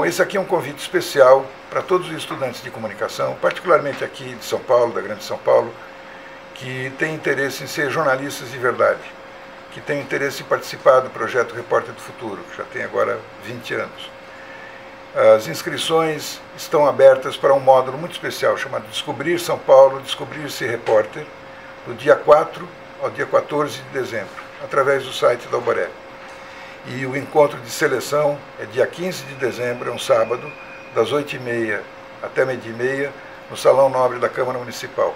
esse aqui é um convite especial para todos os estudantes de comunicação, particularmente aqui de São Paulo, da Grande São Paulo, que têm interesse em ser jornalistas de verdade, que têm interesse em participar do projeto Repórter do Futuro, que já tem agora 20 anos. As inscrições estão abertas para um módulo muito especial chamado Descobrir São Paulo, Descobrir-se Repórter, do dia 4 ao dia 14 de dezembro, através do site da Oboré. E o encontro de seleção é dia 15 de dezembro, é um sábado, das 8h30 até 12h30, no Salão Nobre da Câmara Municipal.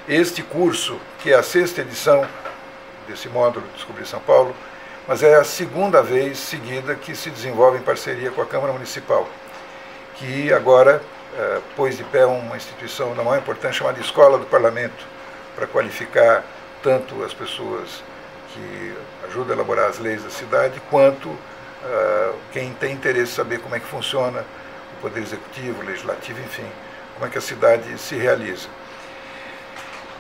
Este curso, que é a 6ª edição desse módulo Descobrir São Paulo, mas é a 2ª vez seguida que se desenvolve em parceria com a Câmara Municipal, que agora pôs de pé uma instituição da maior importância chamada Escola do Parlamento, para qualificar tanto as pessoas que ajudam a elaborar as leis da cidade, quanto quem tem interesse em saber como é que funciona o Poder Executivo, o Legislativo, enfim, como é que a cidade se realiza.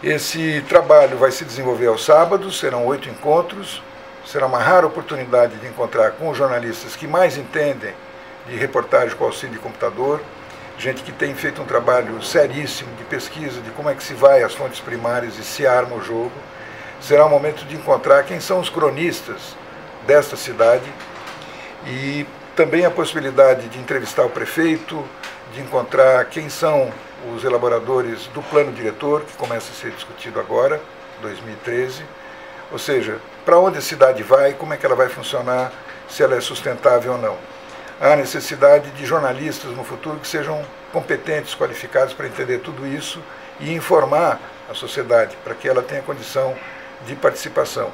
Esse trabalho vai se desenvolver aos sábados, serão 8 encontros, será uma rara oportunidade de encontrar com os jornalistas que mais entendem de reportagem com auxílio de computador, gente que tem feito um trabalho seríssimo de pesquisa de como é que se vai às fontes primárias e se arma o jogo. Será um momento de encontrar quem são os cronistas desta cidade e também a possibilidade de entrevistar o prefeito, de encontrar quem são os elaboradores do plano diretor, que começa a ser discutido agora, 2013, ou seja, para onde a cidade vai, como é que ela vai funcionar, se ela é sustentável ou não. Há necessidade de jornalistas no futuro que sejam competentes, qualificados para entender tudo isso e informar a sociedade, para que ela tenha condição de participação.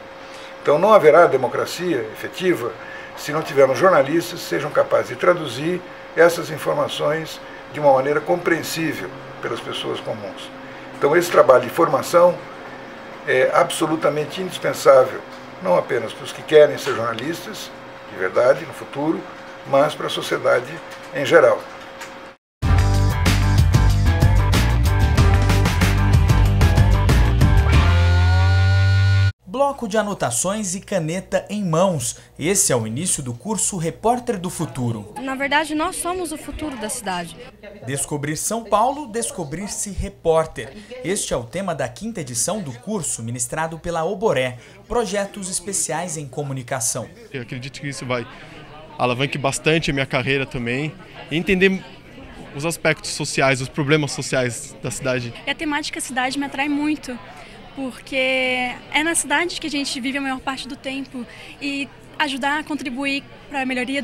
Então não haverá democracia efetiva se não tivermos jornalistas que sejam capazes de traduzir essas informações de uma maneira compreensível pelas pessoas comuns. Então esse trabalho de formação é absolutamente indispensável, não apenas para os que querem ser jornalistas, de verdade, no futuro, mas para a sociedade em geral. Bloco de anotações e caneta em mãos. Esse é o início do curso Repórter do Futuro. Na verdade, nós somos o futuro da cidade. Descobrir São Paulo, descobrir-se repórter. Este é o tema da 5ª edição do curso ministrado pela Oboré, Projetos Especiais em Comunicação. Eu acredito que isso vai alavancar bastante a minha carreira também e entender os aspectos sociais, os problemas sociais da cidade. E a temática cidade me atrai muito, porque é na cidade que a gente vive a maior parte do tempo e ajudar a contribuir para a melhoria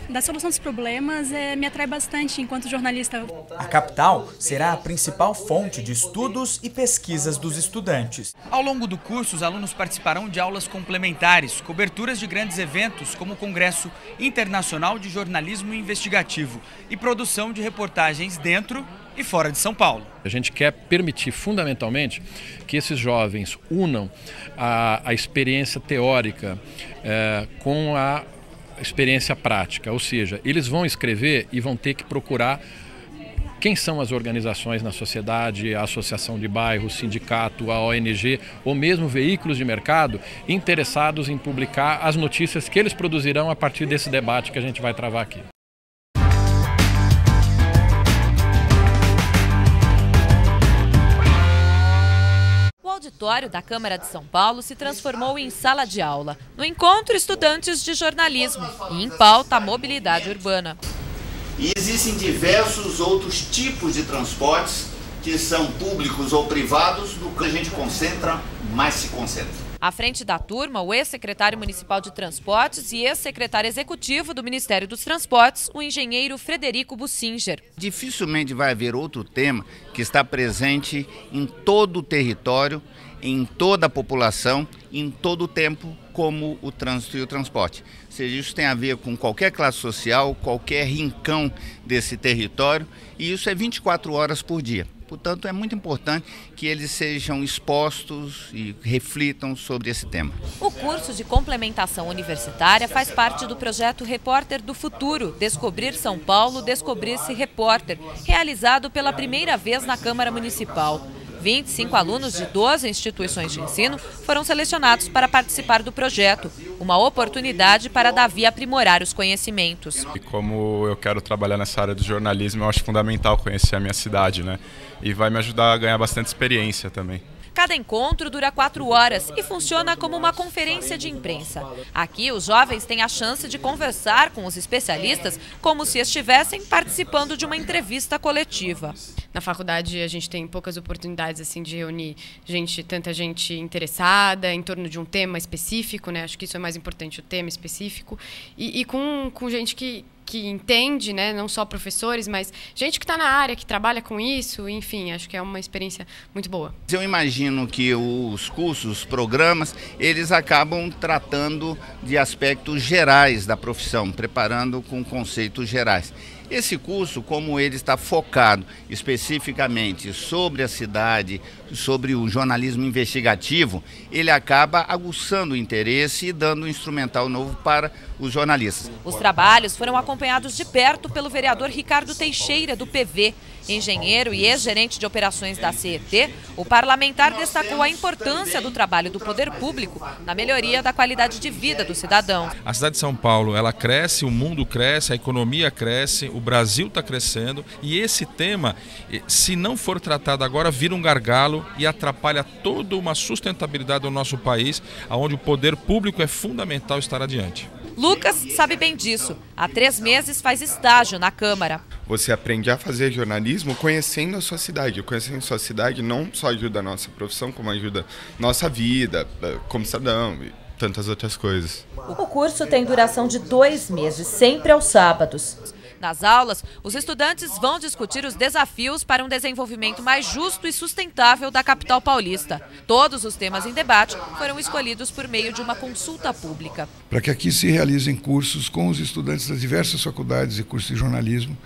da solução dos problemas me atrai bastante enquanto jornalista. A capital será a principal fonte de estudos e pesquisas dos estudantes. Ao longo do curso, os alunos participarão de aulas complementares, coberturas de grandes eventos como o Congresso Internacional de Jornalismo Investigativo e produção de reportagens dentro e fora de São Paulo. A gente quer permitir fundamentalmente que esses jovens unam a experiência teórica com a experiência prática, ou seja, eles vão escrever e vão ter que procurar quem são as organizações na sociedade, a associação de bairro, o sindicato, a ONG ou mesmo veículos de mercado interessados em publicar as notícias que eles produzirão a partir desse debate que a gente vai travar aqui. O auditório da Câmara de São Paulo se transformou em sala de aula. No encontro, estudantes de jornalismo e em pauta a mobilidade urbana. E existem diversos outros tipos de transportes que são públicos ou privados, no que a gente concentra, mais se concentra. À frente da turma, o ex-secretário municipal de Transportes e ex-secretário executivo do Ministério dos Transportes, o engenheiro Frederico Bussinger. Dificilmente vai haver outro tema que está presente em todo o território, em toda a população, em todo o tempo, como o trânsito e o transporte. Ou seja, isso tem a ver com qualquer classe social, qualquer rincão desse território, e isso é 24 horas por dia. Portanto, é muito importante que eles sejam expostos e reflitam sobre esse tema. O curso de complementação universitária faz parte do projeto Repórter do Futuro, Descobrir São Paulo, Descobrir-se Repórter, realizado pela primeira vez na Câmara Municipal. 25 alunos de 12 instituições de ensino foram selecionados para participar do projeto, uma oportunidade para Davi aprimorar os conhecimentos. E como eu quero trabalhar nessa área do jornalismo, eu acho fundamental conhecer a minha cidade, né? E vai me ajudar a ganhar bastante experiência também. Cada encontro dura 4 horas e funciona como uma conferência de imprensa. Aqui, os jovens têm a chance de conversar com os especialistas como se estivessem participando de uma entrevista coletiva. Na faculdade, a gente tem poucas oportunidades assim, de reunir tanta gente interessada em torno de um tema específico, né? Acho que isso é mais importante, o tema específico. E com gente que entende, né, não só professores, mas gente que está na área, que trabalha com isso, enfim, acho que é uma experiência muito boa. Eu imagino que os cursos, os programas, eles acabam tratando de aspectos gerais da profissão, preparando com conceitos gerais. Esse curso, como ele está focado especificamente sobre a cidade, sobre o jornalismo investigativo, ele acaba aguçando o interesse e dando um instrumental novo para os jornalistas. Os trabalhos foram acompanhados de perto pelo vereador Ricardo Teixeira, do PV. Engenheiro e ex-gerente de operações da CET, o parlamentar destacou a importância do trabalho do poder público na melhoria da qualidade de vida do cidadão. A cidade de São Paulo, ela cresce, o mundo cresce, a economia cresce, o Brasil está crescendo e esse tema, se não for tratado agora, vira um gargalo e atrapalha toda uma sustentabilidade do nosso país, onde o poder público é fundamental estar adiante. Lucas sabe bem disso. Há 3 meses faz estágio na Câmara. Você aprende a fazer jornalismo conhecendo a sua cidade. Conhecendo a sua cidade não só ajuda a nossa profissão, como ajuda a nossa vida como cidadão e tantas outras coisas. O curso tem duração de 2 meses, sempre aos sábados. Nas aulas, os estudantes vão discutir os desafios para um desenvolvimento mais justo e sustentável da capital paulista. Todos os temas em debate foram escolhidos por meio de uma consulta pública. Para que aqui se realizem cursos com os estudantes das diversas faculdades e cursos de jornalismo,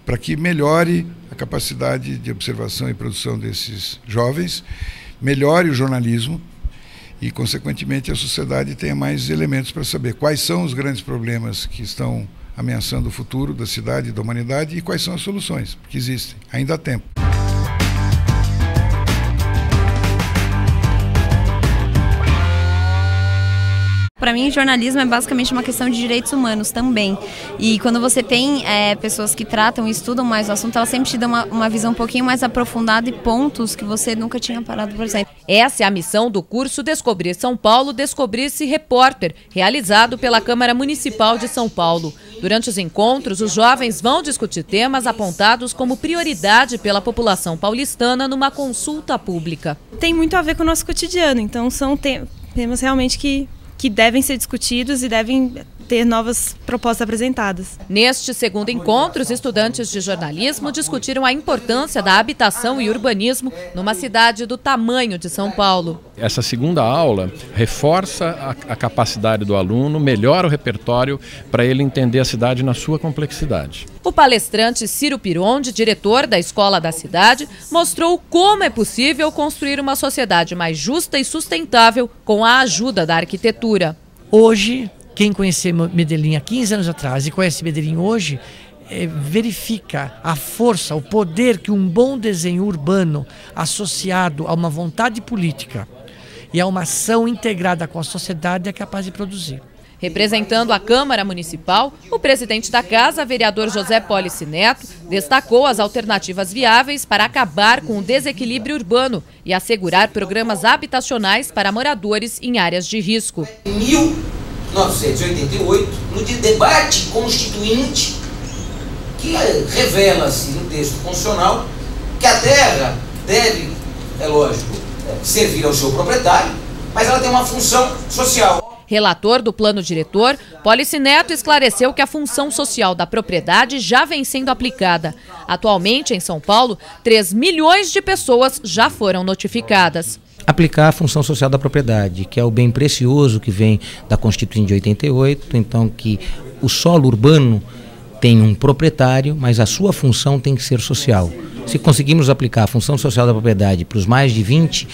para que melhore a capacidade de observação e produção desses jovens, melhore o jornalismo e, consequentemente, a sociedade tenha mais elementos para saber quais são os grandes problemas que estão ameaçando o futuro da cidade e da humanidade e quais são as soluções, porque existem, ainda há tempo. Para mim, jornalismo é basicamente uma questão de direitos humanos também. E quando você tem pessoas que tratam e estudam mais o assunto, elas sempre te dão uma visão um pouquinho mais aprofundada e pontos que você nunca tinha parado por exemplo. Essa é a missão do curso Descobrir São Paulo, Descobrir-se Repórter, realizado pela Câmara Municipal de São Paulo. Durante os encontros, os jovens vão discutir temas apontados como prioridade pela população paulistana numa consulta pública. Tem muito a ver com o nosso cotidiano, então são temas realmente que devem ser discutidos e devem ter novas propostas apresentadas. Neste segundo encontro, os estudantes de jornalismo discutiram a importância da habitação e urbanismo numa cidade do tamanho de São Paulo. Essa segunda aula reforça a capacidade do aluno, melhora o repertório para ele entender a cidade na sua complexidade. O palestrante Ciro Pironde, diretor da Escola da Cidade, mostrou como é possível construir uma sociedade mais justa e sustentável com a ajuda da arquitetura. Hoje, quem conhecia Medellín há 15 anos atrás e conhece Medellín hoje, verifica a força, o poder que um bom desenho urbano associado a uma vontade política e a uma ação integrada com a sociedade é capaz de produzir. Representando a Câmara Municipal, o presidente da Casa, vereador José Polici Neto, destacou as alternativas viáveis para acabar com o desequilíbrio urbano e assegurar programas habitacionais para moradores em áreas de risco. Em 1988, no debate constituinte, que revela-se no texto constitucional que a terra deve, é lógico, servir ao seu proprietário, mas ela tem uma função social. Relator do plano diretor, Polici Neto esclareceu que a função social da propriedade já vem sendo aplicada. Atualmente, em São Paulo, 3 milhões de pessoas já foram notificadas. Aplicar a função social da propriedade, que é o bem precioso que vem da Constituinte de 88, então que o solo urbano tem um proprietário, mas a sua função tem que ser social. Se conseguirmos aplicar a função social da propriedade para os mais de 20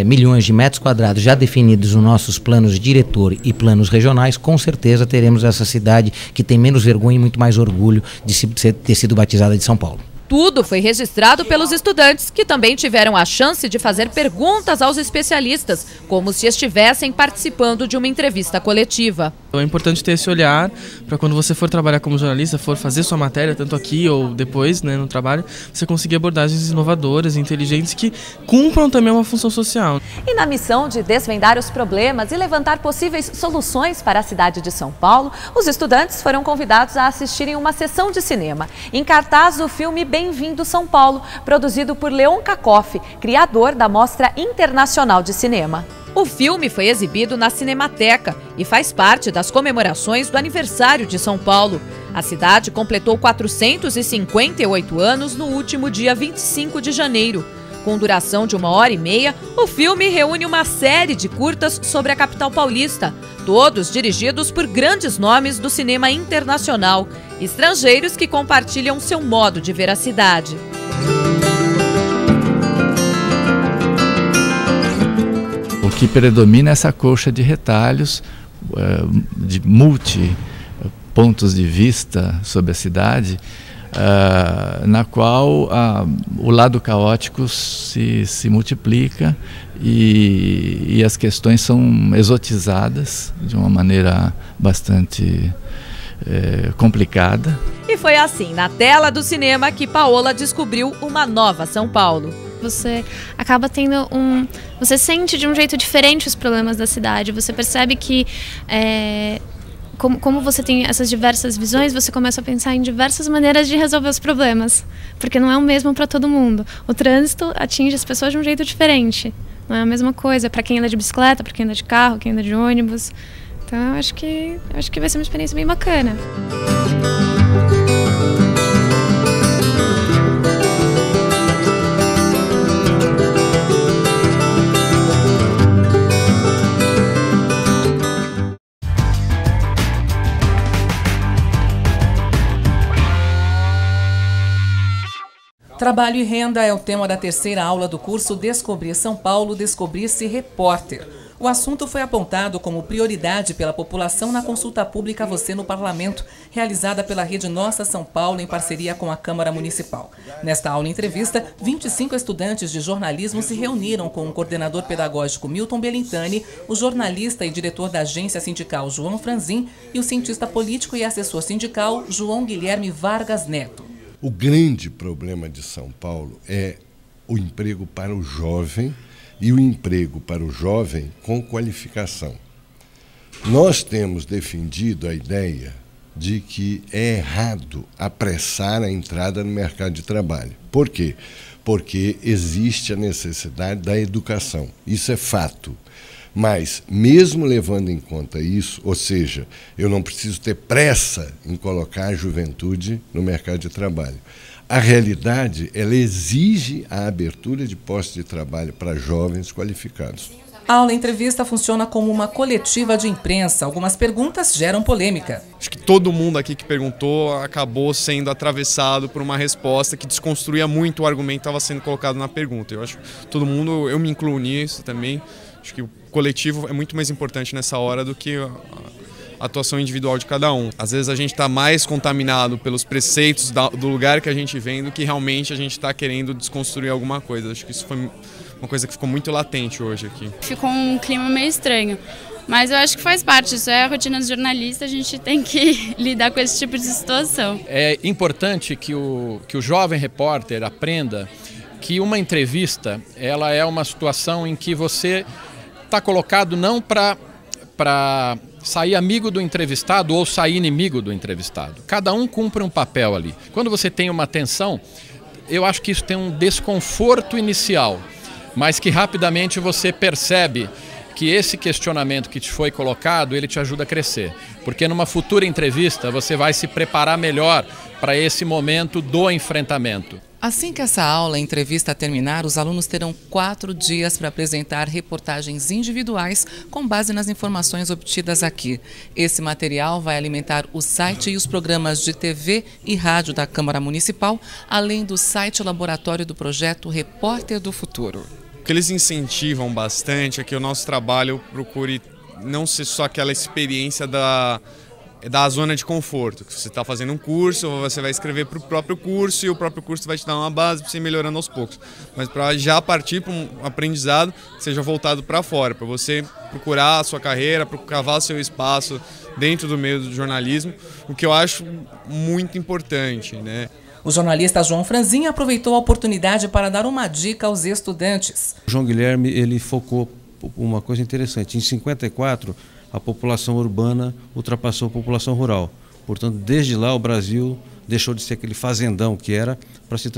milhões de metros quadrados já definidos nos nossos planos diretor e planos regionais, com certeza teremos essa cidade que tem menos vergonha e muito mais orgulho de ter sido batizada de São Paulo. Tudo foi registrado pelos estudantes, que também tiveram a chance de fazer perguntas aos especialistas, como se estivessem participando de uma entrevista coletiva. É importante ter esse olhar para quando você for trabalhar como jornalista, for fazer sua matéria, tanto aqui ou depois, né, no trabalho, você conseguir abordagens inovadoras, inteligentes, que cumpram também uma função social. E na missão de desvendar os problemas e levantar possíveis soluções para a cidade de São Paulo, os estudantes foram convidados a assistirem uma sessão de cinema. Em cartaz, o filme Bem-vindo São Paulo, produzido por Leon Kakoff, criador da Mostra Internacional de Cinema. O filme foi exibido na Cinemateca e faz parte das comemorações do aniversário de São Paulo. A cidade completou 458 anos no último dia 25 de janeiro. Com duração de 1h30, o filme reúne uma série de curtas sobre a capital paulista, todos dirigidos por grandes nomes do cinema internacional, estrangeiros que compartilham seu modo de ver a cidade. O que predomina é essa colcha de retalhos, de pontos de vista sobre a cidade, na qual o lado caótico se multiplica e as questões são exotizadas de uma maneira bastante complicada. E foi assim, na tela do cinema, que Paola descobriu uma nova São Paulo. Você acaba tendo você sente de um jeito diferente os problemas da cidade, você percebe que como você tem essas diversas visões, você começa a pensar em diversas maneiras de resolver os problemas, porque não é o mesmo para todo mundo. O trânsito atinge as pessoas de um jeito diferente, não é a mesma coisa para quem anda de bicicleta, para quem anda de carro, quem anda de ônibus. Então eu acho que vai ser uma experiência bem bacana. Trabalho e renda é o tema da terceira aula do curso Descobrir São Paulo, Descobrir-se Repórter. O assunto foi apontado como prioridade pela população na consulta pública Você no Parlamento, realizada pela Rede Nossa São Paulo em parceria com a Câmara Municipal. Nesta aula-entrevista, 25 estudantes de jornalismo se reuniram com o coordenador pedagógico Milton Belintani, o jornalista e diretor da agência sindical João Franzin e o cientista político e assessor sindical João Guilherme Vargas Neto. O grande problema de São Paulo é o emprego para o jovem e o emprego para o jovem com qualificação. Nós temos defendido a ideia de que é errado apressar a entrada no mercado de trabalho. Por quê? Porque existe a necessidade da educação. Isso é fato. Mas, mesmo levando em conta isso, ou seja, eu não preciso ter pressa em colocar a juventude no mercado de trabalho. A realidade, ela exige a abertura de postos de trabalho para jovens qualificados. A aula-entrevista funciona como uma coletiva de imprensa. Algumas perguntas geram polêmica. Acho que todo mundo aqui que perguntou acabou sendo atravessado por uma resposta que desconstruía muito o argumento que estava sendo colocado na pergunta. Eu acho que todo mundo, eu me incluo nisso também. Acho que o coletivo é muito mais importante nessa hora do que a atuação individual de cada um. Às vezes a gente está mais contaminado pelos preceitos do lugar que a gente vem do que realmente a gente está querendo desconstruir alguma coisa. Acho que isso foi uma coisa que ficou muito latente hoje aqui. Ficou um clima meio estranho, mas eu acho que faz parte, isso é a rotina do jornalista, a gente tem que lidar com esse tipo de situação. É importante que o jovem repórter aprenda que uma entrevista, ela é uma situação em que você está colocado não para sair amigo do entrevistado ou sair inimigo do entrevistado. Cada um cumpre um papel ali. Quando você tem uma tensão, eu acho que isso tem um desconforto inicial, mas que rapidamente você percebe que esse questionamento que te foi colocado, ele te ajuda a crescer. Porque numa futura entrevista você vai se preparar melhor para esse momento do enfrentamento. Assim que essa aula, entrevista terminar, os alunos terão 4 dias para apresentar reportagens individuais com base nas informações obtidas aqui. Esse material vai alimentar o site e os programas de TV e rádio da Câmara Municipal, além do site laboratório do projeto Repórter do Futuro. O que eles incentivam bastante é que o nosso trabalho procure não ser só aquela experiência da zona de conforto. Você está fazendo um curso, você vai escrever para o próprio curso e o próprio curso vai te dar uma base para você ir melhorando aos poucos. Mas para já partir para um aprendizado que seja voltado para fora, para você procurar a sua carreira, cavar o seu espaço dentro do meio do jornalismo, o que eu acho muito importante, né? O jornalista João Franzin aproveitou a oportunidade para dar uma dica aos estudantes. O João Guilherme, ele focou uma coisa interessante. Em 54, a população urbana ultrapassou a população rural. Portanto, desde lá o Brasil deixou de ser aquele fazendão que era para se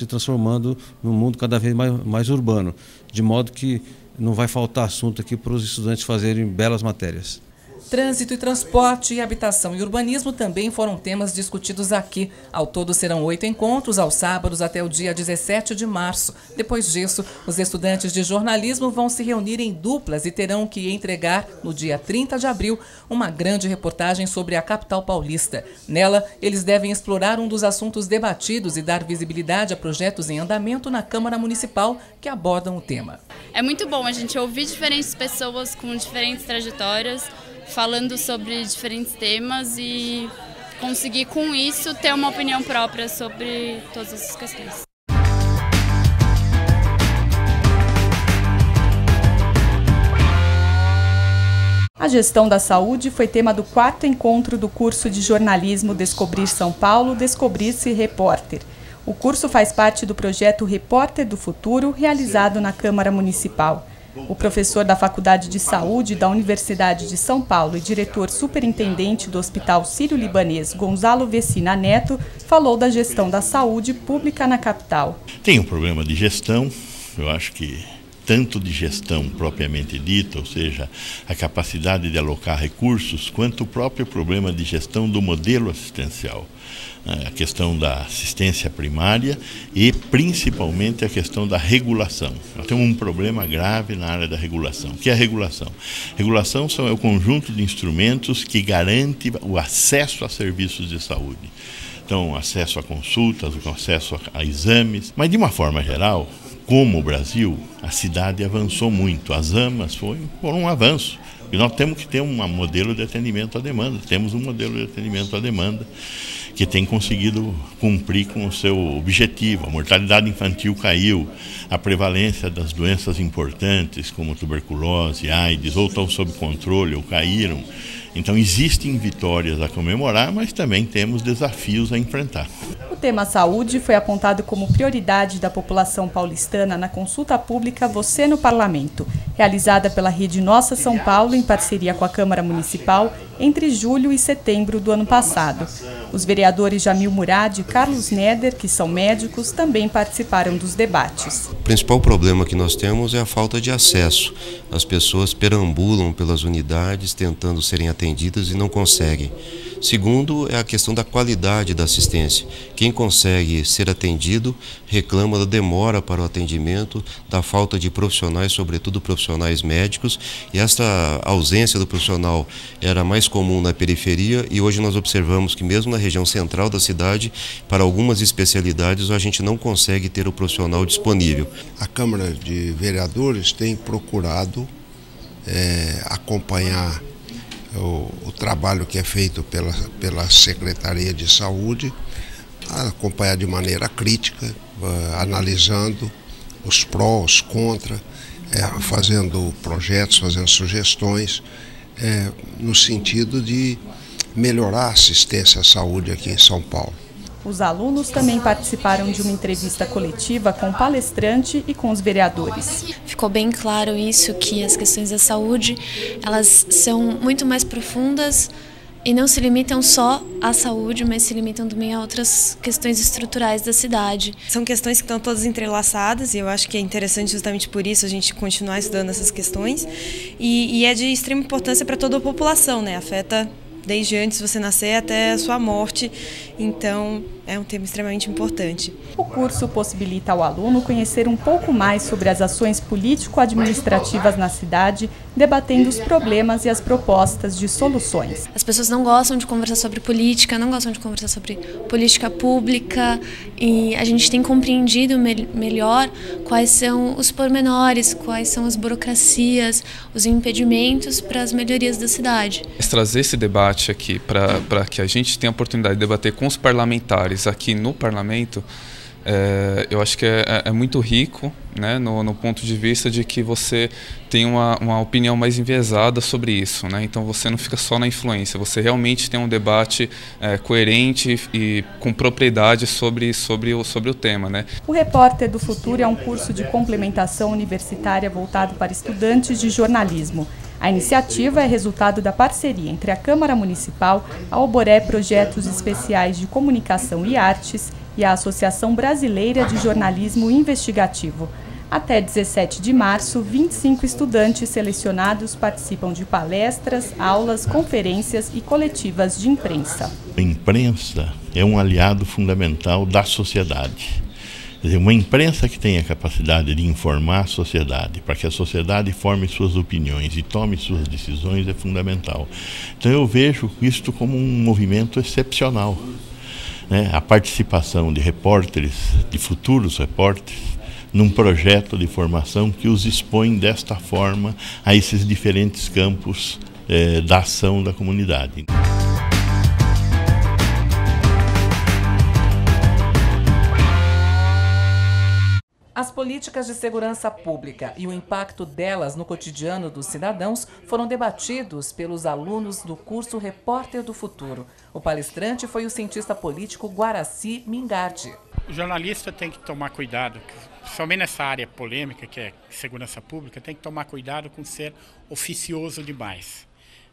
transformando num mundo cada vez mais urbano. De modo que não vai faltar assunto aqui para os estudantes fazerem belas matérias. Trânsito e transporte, habitação e urbanismo também foram temas discutidos aqui. Ao todo serão 8 encontros aos sábados até o dia 17 de março. Depois disso, os estudantes de jornalismo vão se reunir em duplas e terão que entregar, no dia 30 de abril, uma grande reportagem sobre a capital paulista. Nela, eles devem explorar um dos assuntos debatidos e dar visibilidade a projetos em andamento na Câmara Municipal que abordam o tema. É muito bom a gente ouvir diferentes pessoas com diferentes trajetórias, falando sobre diferentes temas e conseguir, com isso, ter uma opinião própria sobre todas essas questões. A gestão da saúde foi tema do 4º encontro do curso de jornalismo Descobrir São Paulo, Descobrir-se Repórter. O curso faz parte do projeto Repórter do Futuro, realizado na Câmara Municipal. O professor da Faculdade de Saúde da Universidade de São Paulo e diretor superintendente do Hospital Sírio-Libanês, Gonzalo Vecina Neto, falou da gestão da saúde pública na capital. Tem um problema de gestão, eu acho que tanto de gestão propriamente dita, ou seja, a capacidade de alocar recursos, quanto o próprio problema de gestão do modelo assistencial. A questão da assistência primária e principalmente a questão da regulação. Nós temos um problema grave na área da regulação. O que é a regulação? Regulação é o conjunto de instrumentos que garante o acesso a serviços de saúde. Então, acesso a consultas, acesso a exames, mas de uma forma geral, como o Brasil, a cidade avançou muito. As AMAs foram um avanço. E nós temos que ter um modelo de atendimento à demanda. Temos um modelo de atendimento à demanda que tem conseguido cumprir com o seu objetivo. A mortalidade infantil caiu, a prevalência das doenças importantes como tuberculose, AIDS, ou estão sob controle ou caíram. Então existem vitórias a comemorar, mas também temos desafios a enfrentar. O tema saúde foi apontado como prioridade da população paulistana na consulta pública Você no Parlamento, realizada pela Rede Nossa São Paulo em parceria com a Câmara Municipal entre julho e setembro do ano passado. Os vereadores Jamil Murad e Carlos Neder, que são médicos, também participaram dos debates. O principal problema que nós temos é a falta de acesso. As pessoas perambulam pelas unidades tentando serem atendidas e não conseguem. Segundo, é a questão da qualidade da assistência. Quem consegue ser atendido reclama da demora para o atendimento, da falta de profissionais, sobretudo profissionais médicos, e essa ausência do profissional era mais comum na periferia e hoje nós observamos que mesmo na região central da cidade, para algumas especialidades, a gente não consegue ter o profissional disponível. A Câmara de Vereadores tem procurado acompanhar o trabalho que é feito pela Secretaria de Saúde, acompanhar de maneira crítica, analisando os prós, os contras, fazendo projetos, fazendo sugestões, no sentido de melhorar a assistência à saúde aqui em São Paulo. Os alunos também participaram de uma entrevista coletiva com o palestrante e com os vereadores. Ficou bem claro isso, que as questões da saúde, elas são muito mais profundas e não se limitam só à saúde, mas se limitam também a outras questões estruturais da cidade. São questões que estão todas entrelaçadas e eu acho que é interessante justamente por isso a gente continuar estudando essas questões e é de extrema importância para toda a população, né? Afeta desde antes de você nascer até a sua morte, então é um tema extremamente importante. O curso possibilita ao aluno conhecer um pouco mais sobre as ações político-administrativas na cidade, debatendo os problemas e as propostas de soluções. As pessoas não gostam de conversar sobre política, não gostam de conversar sobre política pública, e a gente tem compreendido melhor quais são os pormenores, quais são as burocracias, os impedimentos para as melhorias da cidade. Trazer esse debate aqui para que a gente tenha a oportunidade de debater com os parlamentares aqui no parlamento, eu acho que é muito rico, né, no ponto de vista de que você tem uma opinião mais enviesada sobre isso, né? Então você não fica só na influência, você realmente tem um debate coerente e com propriedade sobre o tema, né? O Repórter do Futuro é um curso de complementação universitária voltado para estudantes de jornalismo. A iniciativa é resultado da parceria entre a Câmara Municipal, a Oboré Projetos Especiais de Comunicação e Artes e a Associação Brasileira de Jornalismo Investigativo. Até 17 de março, 25 estudantes selecionados participam de palestras, aulas, conferências e coletivas de imprensa. A imprensa é um aliado fundamental da sociedade. Quer dizer, uma imprensa que tenha a capacidade de informar a sociedade, para que a sociedade forme suas opiniões e tome suas decisões, é fundamental. Então eu vejo isto como um movimento excepcional, né? A participação de repórteres, de futuros repórteres, num projeto de formação que os expõe desta forma a esses diferentes campos da ação da comunidade. As políticas de segurança pública e o impacto delas no cotidiano dos cidadãos foram debatidos pelos alunos do curso Repórter do Futuro. O palestrante foi o cientista político Guaraci Mingardi. O jornalista tem que tomar cuidado, principalmente nessa área polêmica que é segurança pública, tem que tomar cuidado com ser oficioso demais.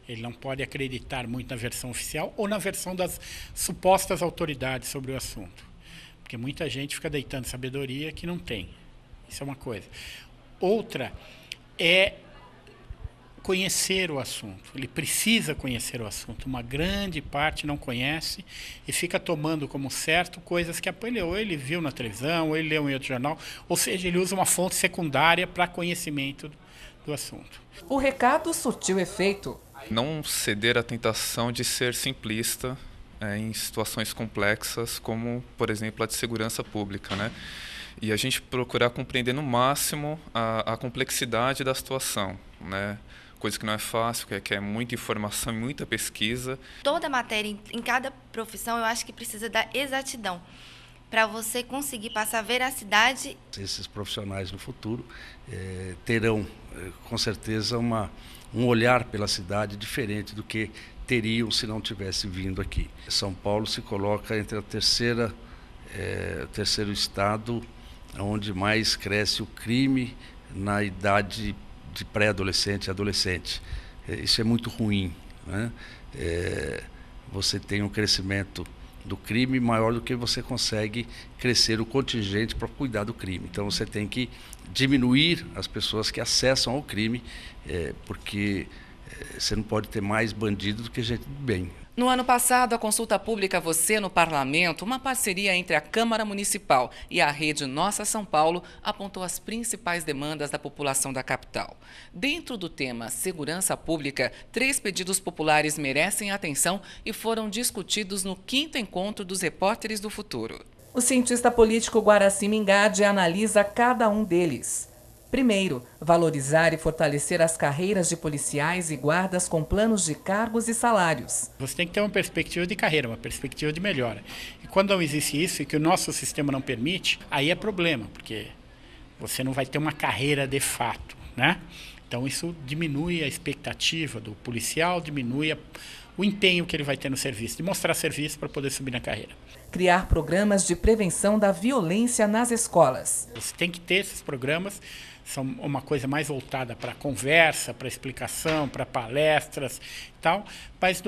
Ele não pode acreditar muito na versão oficial ou na versão das supostas autoridades sobre o assunto. Porque muita gente fica deitando sabedoria que não tem. Isso é uma coisa. Outra é conhecer o assunto. Ele precisa conhecer o assunto. Uma grande parte não conhece e fica tomando como certo coisas que ele viu na televisão, ou ele leu em outro jornal, ou seja, ele usa uma fonte secundária para conhecimento do assunto. O recado surtiu efeito. Não ceder à tentação de ser simplista em situações complexas, como, por exemplo, a de segurança pública, né? E a gente procurar compreender no máximo a complexidade da situação, né? Coisa que não é fácil, que é muita informação e muita pesquisa. Toda matéria, em cada profissão, eu acho que precisa da exatidão, para você conseguir passar veracidade. Esses profissionais no futuro terão, com certeza, um olhar pela cidade diferente do que teriam se não tivesse vindo aqui. São Paulo se coloca entre o terceiro estado onde mais cresce o crime na idade de pré-adolescente e adolescente. Isso é muito ruim, né? Você tem um crescimento do crime maior do que você consegue crescer o contingente para cuidar do crime. Então você tem que diminuir as pessoas que acessam ao crime, porque você não pode ter mais bandido do que gente de bem. No ano passado, a consulta pública Você no Parlamento, uma parceria entre a Câmara Municipal e a Rede Nossa São Paulo, apontou as principais demandas da população da capital. Dentro do tema segurança pública, 3 pedidos populares merecem atenção e foram discutidos no 5º encontro dos Repórteres do Futuro. O cientista político Guaraci Mingardi analisa cada um deles. Primeiro, valorizar e fortalecer as carreiras de policiais e guardas com planos de cargos e salários. Você tem que ter uma perspectiva de carreira, uma perspectiva de melhora. E quando não existe isso e que o nosso sistema não permite, aí é problema, porque você não vai ter uma carreira de fato, né? Então isso diminui a expectativa do policial, diminui o empenho que ele vai ter no serviço, de mostrar serviço para poder subir na carreira. Criar programas de prevenção da violência nas escolas. Você tem que ter esses programas, são uma coisa mais voltada para conversa, para explicação, para palestras e tal, mas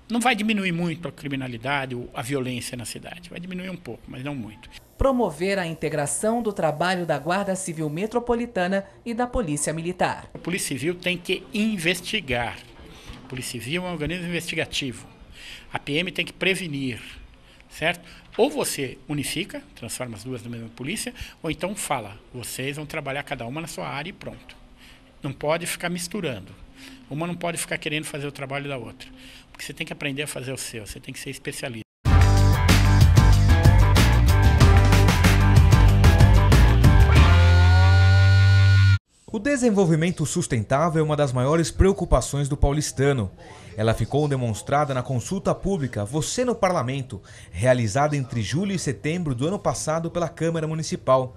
não vai diminuir muito a criminalidade, a violência na cidade. Vai diminuir um pouco, mas não muito. Promover a integração do trabalho da Guarda Civil Metropolitana e da Polícia Militar. A Polícia Civil tem que investigar. A Polícia Civil é um organismo investigativo. A PM tem que prevenir, certo? Ou você unifica, transforma as duas na mesma polícia, ou então fala, vocês vão trabalhar cada uma na sua área e pronto. Não pode ficar misturando. Uma não pode ficar querendo fazer o trabalho da outra. Porque você tem que aprender a fazer o seu, você tem que ser especialista. O desenvolvimento sustentável é uma das maiores preocupações do paulistano. Ela ficou demonstrada na consulta pública Você no Parlamento, realizada entre julho e setembro do ano passado pela Câmara Municipal.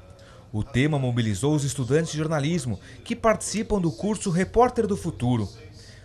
O tema mobilizou os estudantes de jornalismo que participam do curso Repórter do Futuro.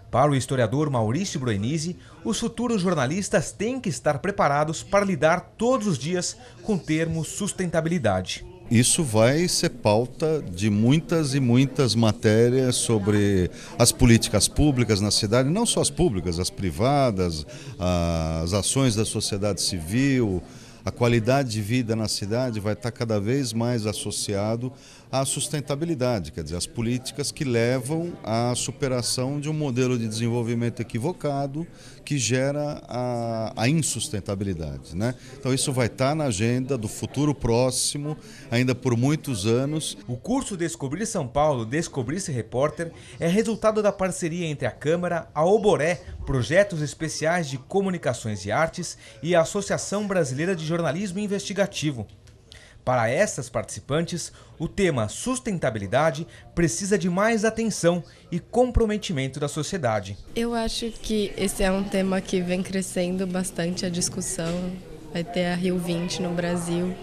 Para o historiador Maurício Broenise, os futuros jornalistas têm que estar preparados para lidar todos os dias com o termo sustentabilidade. Isso vai ser pauta de muitas e muitas matérias sobre as políticas públicas na cidade, não só as públicas, as privadas, as ações da sociedade civil. A qualidade de vida na cidade vai estar cada vez mais associado à sustentabilidade, quer dizer, as políticas que levam à superação de um modelo de desenvolvimento equivocado que gera a insustentabilidade, né? Então isso vai estar na agenda do futuro próximo, ainda por muitos anos. O curso Descobrir São Paulo, Descobrir-se Repórter é resultado da parceria entre a Câmara, a Oboré, Projetos Especiais de Comunicações e Artes e a Associação Brasileira de Jornalismo Investigativo. Para essas participantes, o tema sustentabilidade precisa de mais atenção e comprometimento da sociedade. Eu acho que esse é um tema que vem crescendo bastante a discussão. Vai ter a Rio 20 no Brasil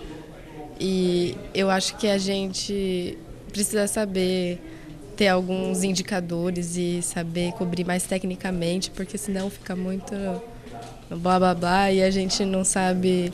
e eu acho que a gente precisa saber ter alguns indicadores e saber cobrir mais tecnicamente, porque senão fica muito blá blá blá e a gente não sabe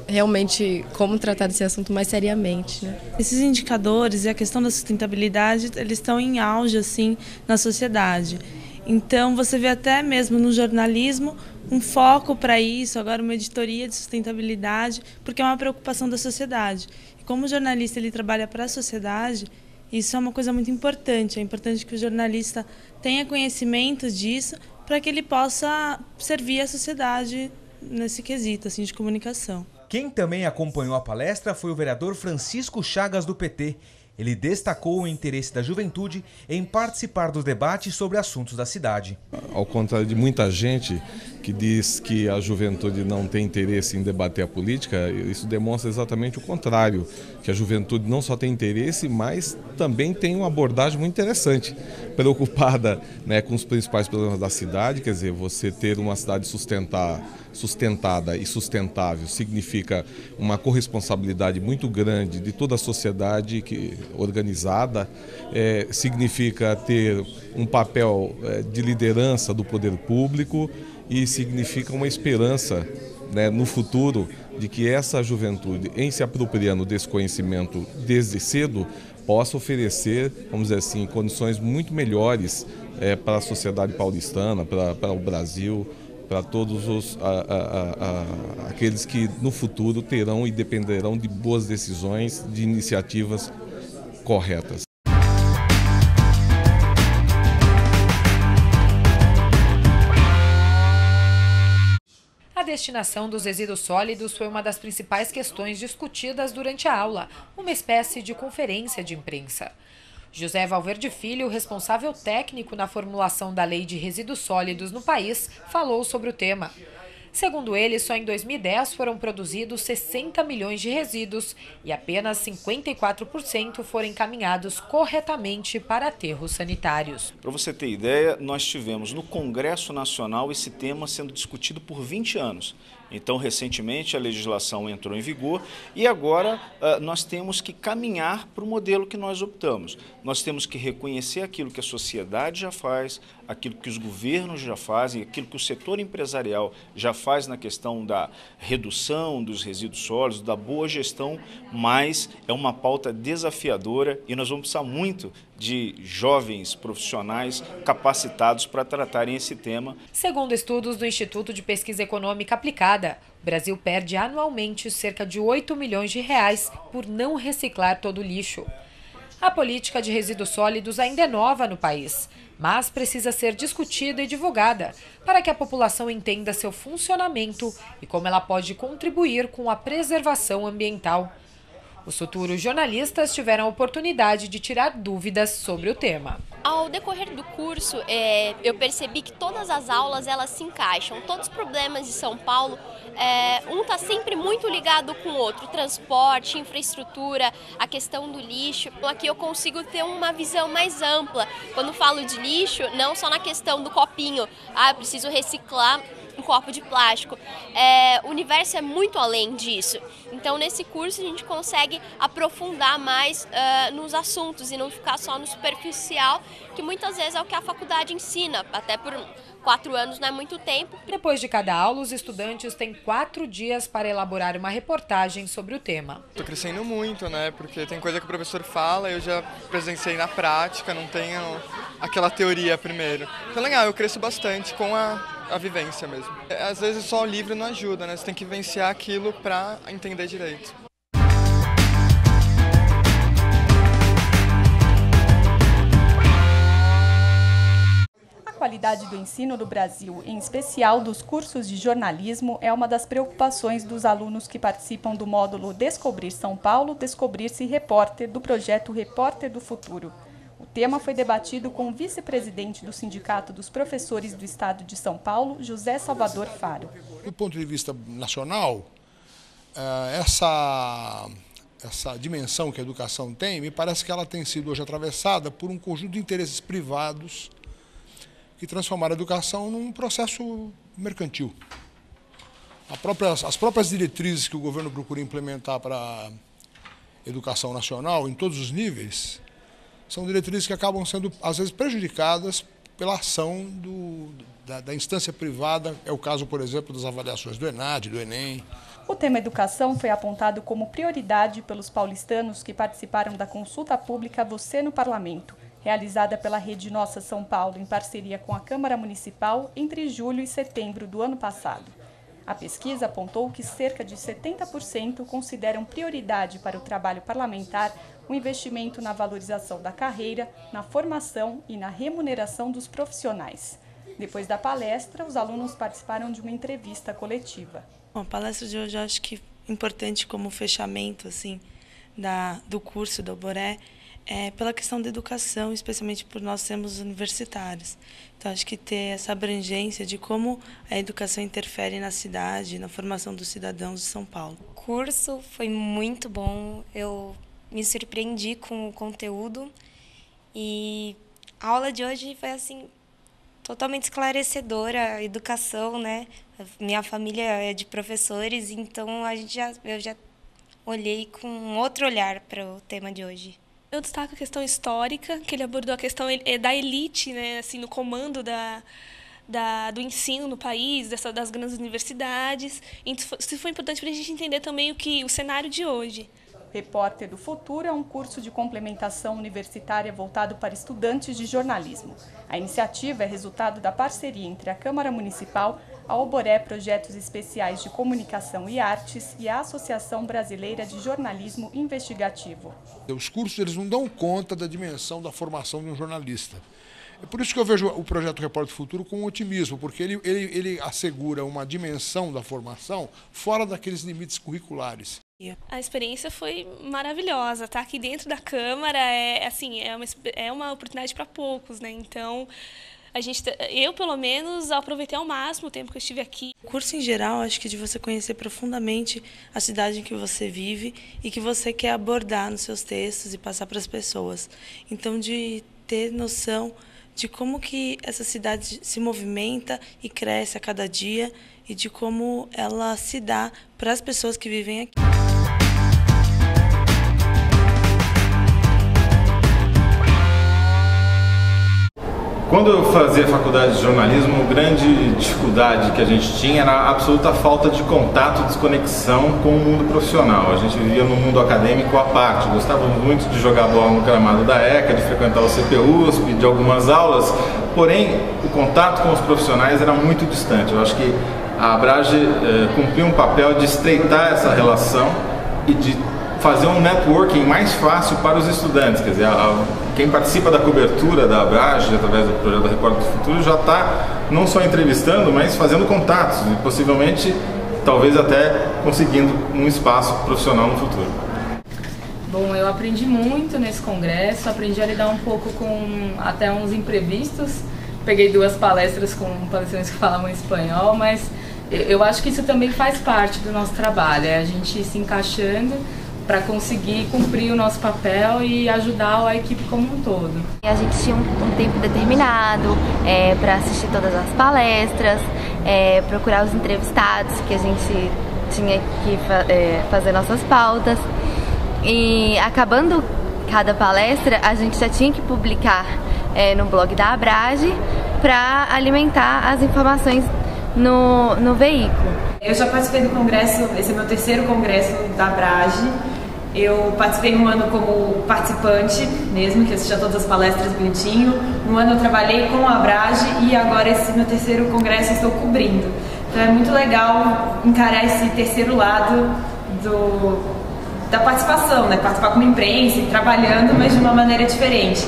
realmente como tratar desse assunto mais seriamente, né? Esses indicadores e a questão da sustentabilidade, eles estão em auge assim na sociedade. Então você vê até mesmo no jornalismo um foco para isso, agora uma editoria de sustentabilidade, porque é uma preocupação da sociedade. E como o jornalista ele trabalha para a sociedade, isso é uma coisa muito importante. É importante que o jornalista tenha conhecimento disso para que ele possa servir a sociedade nesse quesito assim, de comunicação. Quem também acompanhou a palestra foi o vereador Francisco Chagas, do PT. Ele destacou o interesse da juventude em participar dos debates sobre assuntos da cidade. Ao contrário de muita gente que diz que a juventude não tem interesse em debater a política, isso demonstra exatamente o contrário, que a juventude não só tem interesse, mas também tem uma abordagem muito interessante, preocupada, né, com os principais problemas da cidade. Quer dizer, você ter uma cidade sustentada e sustentável significa uma corresponsabilidade muito grande de toda a sociedade organizada, significa ter um papel de liderança do poder público e significa uma esperança, né, no futuro de que essa juventude, em se apropriando desse conhecimento desde cedo, possa oferecer, vamos dizer assim, condições muito melhores para a sociedade paulistana, para o Brasil, para todos aqueles que no futuro terão e dependerão de boas decisões, de iniciativas corretas. A destinação dos resíduos sólidos foi uma das principais questões discutidas durante a aula, uma espécie de conferência de imprensa. José Valverde Filho, responsável técnico na formulação da Lei de Resíduos Sólidos no país, falou sobre o tema. Segundo ele, só em 2010 foram produzidos 60 milhões de resíduos e apenas 54% foram encaminhados corretamente para aterros sanitários. Para você ter ideia, nós tivemos no Congresso Nacional esse tema sendo discutido por 20 anos. Então, recentemente, a legislação entrou em vigor e agora nós temos que caminhar para o modelo que nós optamos. Nós temos que reconhecer aquilo que a sociedade já faz, aquilo que os governos já fazem, aquilo que o setor empresarial já faz na questão da redução dos resíduos sólidos, da boa gestão, mas é uma pauta desafiadora e nós vamos precisar muito de jovens profissionais capacitados para tratarem esse tema. Segundo estudos do Instituto de Pesquisa Econômica Aplicada, o Brasil perde anualmente cerca de 8 milhões de reais por não reciclar todo o lixo. A política de resíduos sólidos ainda é nova no país, mas precisa ser discutida e divulgada para que a população entenda seu funcionamento e como ela pode contribuir com a preservação ambiental. Os futuros jornalistas tiveram a oportunidade de tirar dúvidas sobre o tema. Ao decorrer do curso, eu percebi que todas as aulas elas se encaixam. Todos os problemas de São Paulo, um está sempre muito ligado com o outro. Transporte, infraestrutura, a questão do lixo. Aqui eu consigo ter uma visão mais ampla. Quando falo de lixo, não só na questão do copinho. Eu preciso reciclar um copo de plástico. O universo é muito além disso. Então, nesse curso, a gente consegue aprofundar mais nos assuntos e não ficar só no superficial, que muitas vezes é o que a faculdade ensina, até por 4 anos não é muito tempo. Depois de cada aula, os estudantes têm 4 dias para elaborar uma reportagem sobre o tema. Estou crescendo muito, né? Porque tem coisa que o professor fala, eu já presenciei na prática, não tenho aquela teoria primeiro. Então, legal, eu cresço bastante com a vivência mesmo. Às vezes só o livro não ajuda, né? Você tem que vivenciar aquilo para entender direito. A qualidade do ensino no Brasil, em especial dos cursos de jornalismo, é uma das preocupações dos alunos que participam do módulo Descobrir São Paulo, Descobrir-se Repórter do projeto Repórter do Futuro. O tema foi debatido com o vice-presidente do Sindicato dos Professores do Estado de São Paulo, José Salvador Faro. Do ponto de vista nacional, essa dimensão que a educação tem, me parece que ela tem sido hoje atravessada por um conjunto de interesses privados que transformaram a educação num processo mercantil. As próprias diretrizes que o governo procura implementar para a educação nacional, em todos os níveis, são diretrizes que acabam sendo, às vezes, prejudicadas pela ação da instância privada. É o caso, por exemplo, das avaliações do ENAD, do Enem. O tema educação foi apontado como prioridade pelos paulistanos que participaram da consulta pública Você no Parlamento, realizada pela Rede Nossa São Paulo em parceria com a Câmara Municipal entre julho e setembro do ano passado. A pesquisa apontou que cerca de 70% consideram prioridade para o trabalho parlamentar o investimento na valorização da carreira, na formação e na remuneração dos profissionais. Depois da palestra, os alunos participaram de uma entrevista coletiva. Bom, a palestra de hoje eu acho que é importante como fechamento assim, do curso do Alboré, pela questão da educação, especialmente por nós sermos universitários. Então, acho que ter essa abrangência de como a educação interfere na cidade, na formação dos cidadãos de São Paulo. O curso foi muito bom, eu me surpreendi com o conteúdo e a aula de hoje foi assim totalmente esclarecedora, a educação, né? Minha família é de professores, então eu já olhei com outro olhar para o tema de hoje. Eu destaco a questão histórica, que ele abordou a questão da elite, né, assim, no comando do ensino no país, das grandes universidades. Isso foi importante para a gente entender também o cenário de hoje. Repórter do Futuro é um curso de complementação universitária voltado para estudantes de jornalismo. A iniciativa é resultado da parceria entre a Câmara Municipal, a Alboré Projetos Especiais de Comunicação e Artes e a Associação Brasileira de Jornalismo Investigativo. Os cursos eles não dão conta da dimensão da formação de um jornalista. É por isso que eu vejo o projeto Repórter do Futuro com otimismo, porque ele assegura uma dimensão da formação fora daqueles limites curriculares. A experiência foi maravilhosa, tá aqui dentro da Câmara, é uma oportunidade para poucos, né? Então, eu pelo menos aproveitei ao máximo o tempo que eu estive aqui. O curso em geral, acho que é de você conhecer profundamente a cidade em que você vive e que você quer abordar nos seus textos e passar para as pessoas. Então, de ter noção de como que essa cidade se movimenta e cresce a cada dia e de como ela se dá para as pessoas que vivem aqui. Quando eu fazia faculdade de jornalismo, a grande dificuldade que a gente tinha era a absoluta falta de contato, desconexão com o mundo profissional. A gente vivia no mundo acadêmico à parte, gostávamos muito de jogar bola no gramado da ECA, de frequentar o CPUSP, de algumas aulas, porém o contato com os profissionais era muito distante. Eu acho que a Abrage cumpriu um papel de estreitar essa relação e de fazer um networking mais fácil para os estudantes. Quer dizer, quem participa da cobertura da Abrage, através do projeto da Repórter do Futuro, já está não só entrevistando, mas fazendo contatos e possivelmente, talvez até conseguindo um espaço profissional no futuro. Bom, eu aprendi muito nesse congresso, aprendi a lidar um pouco com até uns imprevistos. Peguei 2 palestras com palestrantes que falavam espanhol, mas eu acho que isso também faz parte do nosso trabalho, é a gente se encaixando para conseguir cumprir o nosso papel e ajudar a equipe como um todo. A gente tinha um tempo determinado para assistir todas as palestras, procurar os entrevistados, que a gente tinha que fazer nossas pautas. E acabando cada palestra, a gente já tinha que publicar no blog da Abrage para alimentar as informações no veículo. Eu já participei do congresso, esse é meu 3º congresso da Abrage. Eu participei um ano como participante mesmo, que assistia todas as palestras bonitinho. Um ano eu trabalhei com a Abrage e agora esse meu 3º congresso estou cobrindo. Então é muito legal encarar esse terceiro lado da participação, né? Participar como imprensa e trabalhando, mas de uma maneira diferente.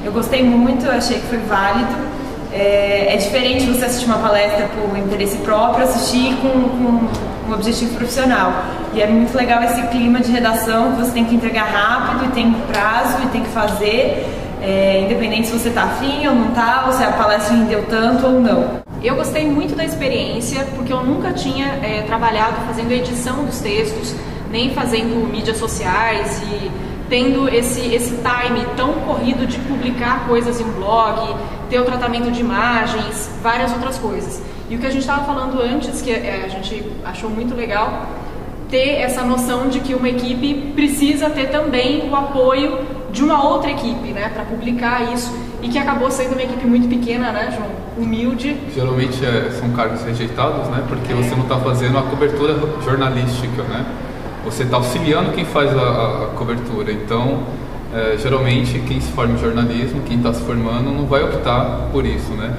Eu gostei muito, eu achei que foi válido. É diferente você assistir uma palestra por interesse próprio, assistir com um objetivo profissional. E é muito legal esse clima de redação que você tem que entregar rápido e tem prazo e tem que fazer, independente se você está afim ou não está, ou se a palestra rendeu tanto ou não. Eu gostei muito da experiência, porque eu nunca tinha trabalhado fazendo edição dos textos, nem fazendo mídias sociais e tendo esse time tão corrido de publicar coisas em blog, ter o tratamento de imagens, várias outras coisas. E o que a gente estava falando antes, que a gente achou muito legal, ter essa noção de que uma equipe precisa ter também o apoio de uma outra equipe, né, para publicar isso, e que acabou sendo uma equipe muito pequena, né, João? Humilde. Geralmente são cargos rejeitados, né, porque você não está fazendo a cobertura jornalística, né? Você está auxiliando quem faz a cobertura, então geralmente quem se forma em jornalismo, quem está se formando, não vai optar por isso, né?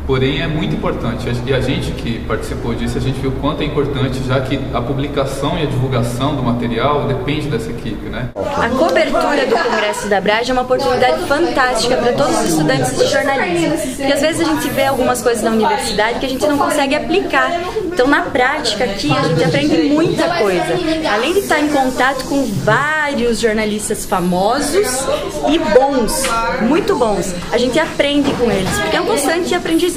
Porém é muito importante, e a gente que participou disso, a gente viu o quanto é importante, já que a publicação e a divulgação do material depende dessa equipe, né? A cobertura do Congresso da Abrage é uma oportunidade fantástica para todos os estudantes de jornalismo, porque às vezes a gente vê algumas coisas na universidade que a gente não consegue aplicar. Então na prática aqui a gente aprende muita coisa, além de estar em contato com vários jornalistas famosos e bons, muito bons. A gente aprende com eles, porque é um constante aprendizado.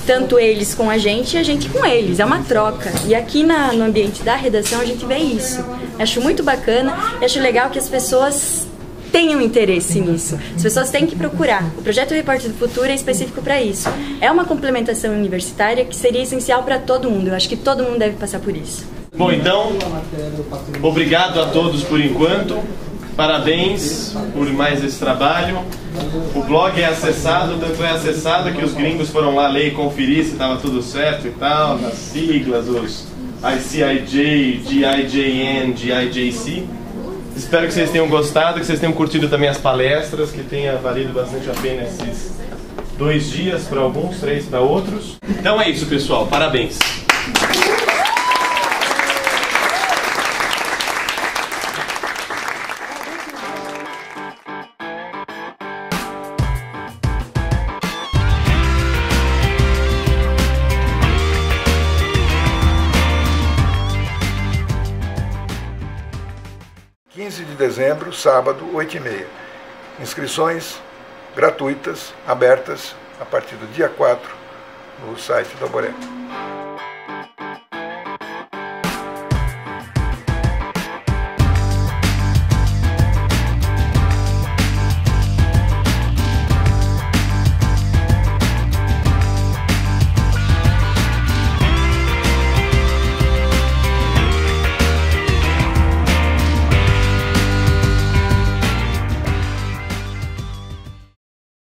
Tanto eles com a gente e a gente com eles, é uma troca. E aqui no ambiente da redação a gente vê isso. Acho muito bacana e acho legal que as pessoas tenham interesse nisso. As pessoas têm que procurar. O projeto Repórter do Futuro é específico para isso. É uma complementação universitária que seria essencial para todo mundo. Eu acho que todo mundo deve passar por isso. Bom, então, obrigado a todos por enquanto. Parabéns por mais esse trabalho. O blog é acessado, tanto é acessado que os gringos foram lá ler e conferir se estava tudo certo e tal, nas siglas, os ICIJ, GIJN, GIJC. Espero que vocês tenham gostado, que vocês tenham curtido também as palestras, que tenha valido bastante a pena esses 2 dias para alguns, 3 para outros. Então é isso, pessoal. Parabéns. de dezembro, sábado, 8h30. Inscrições gratuitas, abertas, a partir do dia 4, no site do Alboré.